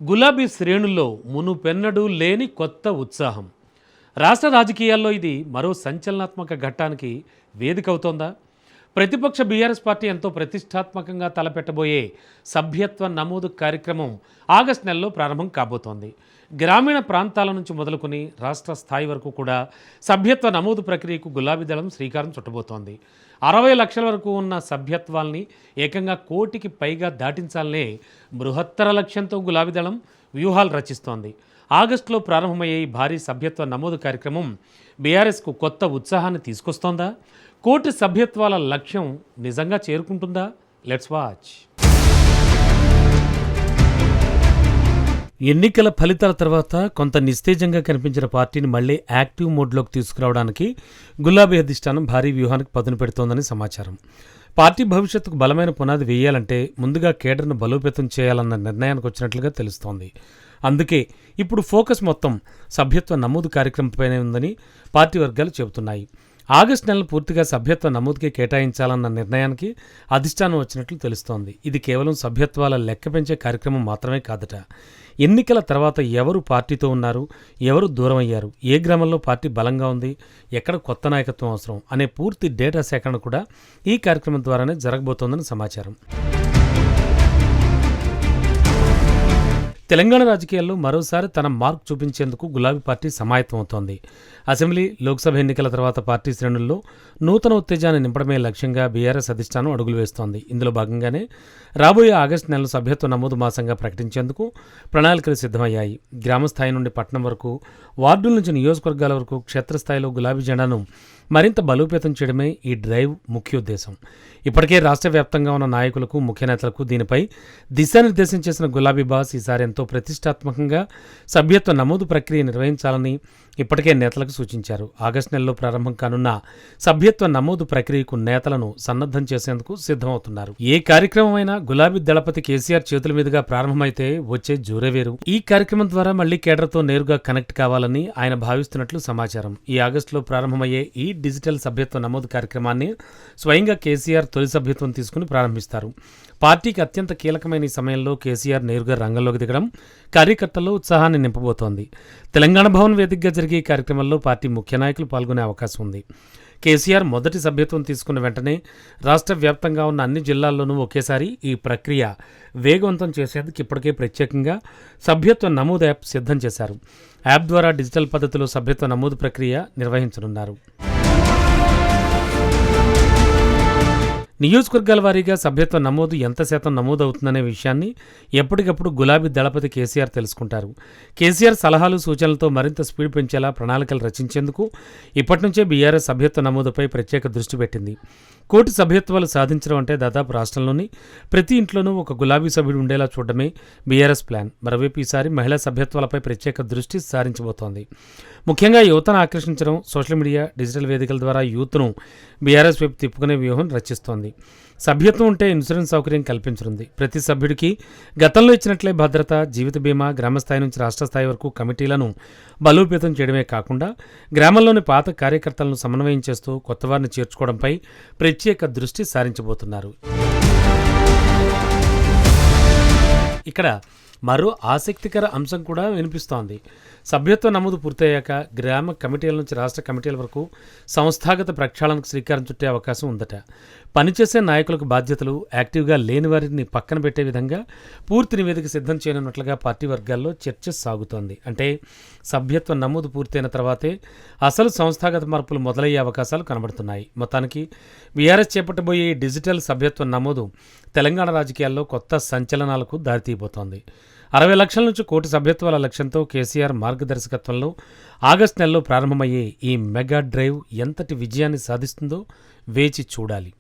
గులాబీ శ్రేణుల్లో మునుపెన్నడూ లేని కొత్త ఉత్సాహం. రాష్ట్ర రాజకీయాల్లో ఇది మరో సంచలనాత్మక ఘట్టానికి వేదిక అవుతోందా? ప్రతిపక్ష బీఆర్ఎస్ పార్టీ ఎంతో ప్రతిష్టాత్మకంగా తలపెట్టబోయే సభ్యత్వ నమోదు కార్యక్రమం ఆగస్టు నెలలో ప్రారంభం కాబోతోంది. గ్రామీణ ప్రాంతాల నుంచి మొదలుకొని రాష్ట్ర స్థాయి వరకు కూడా సభ్యత్వ నమోదు ప్రక్రియకు గులాబీ దళం శ్రీకారం చుట్టబోతోంది. 60 లక్షల వరకు ఉన్న సభ్యత్వాల్ని ఏకంగా 1 కోటికి పైగా దాటించాలనే బృహత్తర లక్ష్యంతో గులాబీ దళం వ్యూహాలు రచిస్తోంది. ఆగస్టులో ప్రారంభమయ్యే ఈ భారీ సభ్యత్వ నమోదు కార్యక్రమం బీఆర్ఎస్కు కొత్త ఉత్సాహాన్ని తీసుకొస్తోందా? 1 కోటి సభ్యత్వాల లక్ష్యం నిజంగా చేరుకుంటుందా? Let's watch. ఎన్నికల ఫలితాల తర్వాత కొంత నిస్తేజంగా కనిపించిన పార్టీని మళ్లీ యాక్టివ్ మోడ్లోకి తీసుకురావడానికి గులాబీ అధిష్టానం భారీ వ్యూహానికి పదును పెడుతోందని సమాచారం. పార్టీ భవిష్యత్తుకు బలమైన పునాది వేయాలంటే ముందుగా కేడర్ను బలోపేతం చేయాలన్న నిర్ణయానికి వచ్చినట్లుగా తెలుస్తోంది. అందుకే ఇప్పుడు ఫోకస్ మొత్తం సభ్యత్వ నమోదు కార్యక్రమంపైనే ఉందని పార్టీ వర్గాలు చెబుతున్నాయి. ఆగస్టు నెలను పూర్తిగా సభ్యత్వ నమోదుకే కేటాయించాలన్న నిర్ణయానికి అధిష్టానం వచ్చినట్లు తెలుస్తోంది. ఇది కేవలం సభ్యత్వాల లెక్క పెంచే కార్యక్రమం మాత్రమే కాదట. ఎన్నికల తర్వాత ఎవరు పార్టీతో ఉన్నారు, ఎవరు దూరం అయ్యారు, ఏ గ్రామంలో పార్టీ బలంగా ఉంది, ఎక్కడ కొత్త నాయకత్వం అవసరం అనే పూర్తి డేటా సేకరణ కూడా ఈ కార్యక్రమం ద్వారానే జరగబోతోందని సమాచారం. తెలంగాణ రాజకీయాల్లో మరోసారి తన మార్క్ చూపించేందుకు గులాబీ పార్టీ సమాయత్తమవుతోంది. అసెంబ్లీ, లోక్సభ ఎన్నికల తర్వాత పార్టీ శ్రేణుల్లో నూతన ఉత్తేజాన్ని నింపడమే లక్ష్యంగా బీఆర్ఎస్ అధిష్టానం అడుగులు వేస్తోంది. ఇందులో భాగంగానే రాబోయే ఆగస్టు నెలలో సభ్యత్వ నమోదు మాసంగా ప్రకటించేందుకు ప్రణాళికలు సిద్ధమయ్యాయి. గ్రామస్థాయి నుండి పట్టణం వరకు, వార్డుల నుంచి నియోజకవర్గాల వరకు క్షేత్రస్థాయిలో గులాబీ జెండాను మరింత బలోపేతం చేయడమే ఈ డ్రైవ్ ముఖ్యోద్దేశం. ఇప్పటికే రాష్ట్ర వ్యాప్తంగా ఉన్న నాయకులకు, ముఖ్య నేతలకు దీనిపై దిశానిర్దేశం చేసిన గులాబీ బాస్ ఈసారి ఎంతో ప్రతిష్టాత్మకంగా సభ్యత్వ నమోదు ప్రక్రియ నిర్వహించాలని ఇప్పటికే నేతలకు సూచించారు. ఆగస్టు నెలలో ప్రారంభం కానున్న సభ్యత్వ నమోదు ప్రక్రియకు నేతలను సన్నద్ధం చేసేందుకు సిద్ధమవుతున్నారు. ఏ కార్యక్రమమైనా గులాబీ దళపతి కేసీఆర్ చేతుల మీదుగా ప్రారంభమైతే వచ్చే జోరేవేరు. ఈ కార్యక్రమం ద్వారా మళ్లీ కేడర్తో నేరుగా కనెక్ట్ కావాలని ఆయన భావిస్తున్నట్లు సమాచారం. ఈ ఆగస్టులో ప్రారంభమయ్యే ఈ డిజిటల్ సభ్యత్వ నమోదు కార్యక్రమాన్ని స్వయంగా కేసీఆర్ తొలి సభ్యత్వం తీసుకుని ప్రారంభిస్తారు. పార్టీకి అత్యంత కీలకమైన ఈ సమయంలో కేసీఆర్ నేరుగా రంగంలోకి దిగడం కార్యకర్తల్లో ఉత్సాహాన్ని నింపబోతోంది. తెలంగాణ భవన్ వేదికగా జరిగే ఈ కార్యక్రమంలో పార్టీ ముఖ్య నాయకులు పాల్గొనే అవకాశం ఉంది. కేసీఆర్ మొదటి సభ్యత్వం తీసుకున్న వెంటనే రాష్ట్ర వ్యాప్తంగా ఉన్న అన్ని జిల్లాల్లోనూ ఒకేసారి ఈ ప్రక్రియ వేగవంతం చేసేందుకు ఇప్పటికే ప్రత్యేకంగా సభ్యత్వ నమోదు యాప్ సిద్ధం చేశారు. యాప్ ద్వారా డిజిటల్ పద్ధతిలో సభ్యత్వ నమోదు ప్రక్రియ నిర్వహించనున్నారు. నియోజకవర్గాల వారీగా సభ్యత్వ నమోదు ఎంత శాతం నమోదవుతుందనే విషయాన్ని ఎప్పటికప్పుడు గులాబీ దళపతి కేసీఆర్ తెలుసుకుంటారు. కేసీఆర్ సలహాలు, సూచనలతో మరింత స్పీడ్ పెంచేలా ప్రణాళికలు రచించేందుకు ఇప్పటి నుంచే బీఆర్ఎస్ సభ్యత్వ నమోదుపై ప్రత్యేక దృష్టి పెట్టింది. 1 కోటి సభ్యత్వాలు సాధించడం అంటే దాదాపు రాష్ట్రంలోని ప్రతి ఇంట్లోనూ ఒక గులాబీ సభ్యుడు ఉండేలా చూడడమే బీఆర్ఎస్ ప్లాన్. మరోవైపు ఈసారి మహిళా సభ్యత్వాలపై ప్రత్యేక దృష్టి సారించబోతోంది. ముఖ్యంగా యువతను ఆకర్షించడం, సోషల్ మీడియా, డిజిటల్ వేదికల ద్వారా యూత్ను బీఆర్ఎస్ వైపు తిప్పుకునే వ్యూహం రచిస్తోంది. సభ్యత్వం ఉంటే ఇన్సూరెన్స్ సౌకర్యం కల్పించనుంది. ప్రతి సభ్యుడికి గతంలో ఇచ్చినట్లే భద్రత, జీవిత బీమా, గ్రామస్థాయి నుంచి రాష్ట్ర స్థాయి వరకు కమిటీలను బలోపేతం చేయడమే కాకుండా గ్రామంలోని పాత కార్యకర్తలను సమన్వయం చేస్తూ కొత్త వారిని చేర్చుకోవడంపై ప్రత్యేక దృష్టి సారించబోతున్నారు. ఇక్కడ మరో ఆసక్తికర అంశం కూడా వినిపిస్తోంది. సభ్యత్వ నమోదు పూర్తయ్యాక గ్రామ కమిటీల నుంచి రాష్ట్ర కమిటీల వరకు సంస్థాగత ప్రక్షాళనకు శ్రీకారం చుట్టే అవకాశం ఉందట. పనిచేసే నాయకులకు బాధ్యతలు, యాక్టివ్గా లేని వారిని పక్కన పెట్టే విధంగా పూర్తి నివేదిక సిద్ధం చేయనున్నట్లుగా పార్టీ వర్గాల్లో చర్చ సాగుతోంది. అంటే సభ్యత్వ నమోదు పూర్తయిన తర్వాతే అసలు సంస్థాగత మార్పులు మొదలయ్యే అవకాశాలు కనబడుతున్నాయి. మొత్తానికి బీఆర్ఎస్ చేపట్టబోయే డిజిటల్ సభ్యత్వ నమోదు తెలంగాణ రాజకీయాల్లో కొత్త సంచలనాలకు దారితీయబోతోంది. 60 లక్షల నుంచి 1 కోటి సభ్యత్వాల లక్ష్యంతో కేసీఆర్ మార్గదర్శకత్వంలో ఆగస్టు నెలలో ప్రారంభమయ్యే ఈ మెగా డ్రైవ్ ఎంతటి విజయాన్ని సాధిస్తుందో వేచి చూడాలి.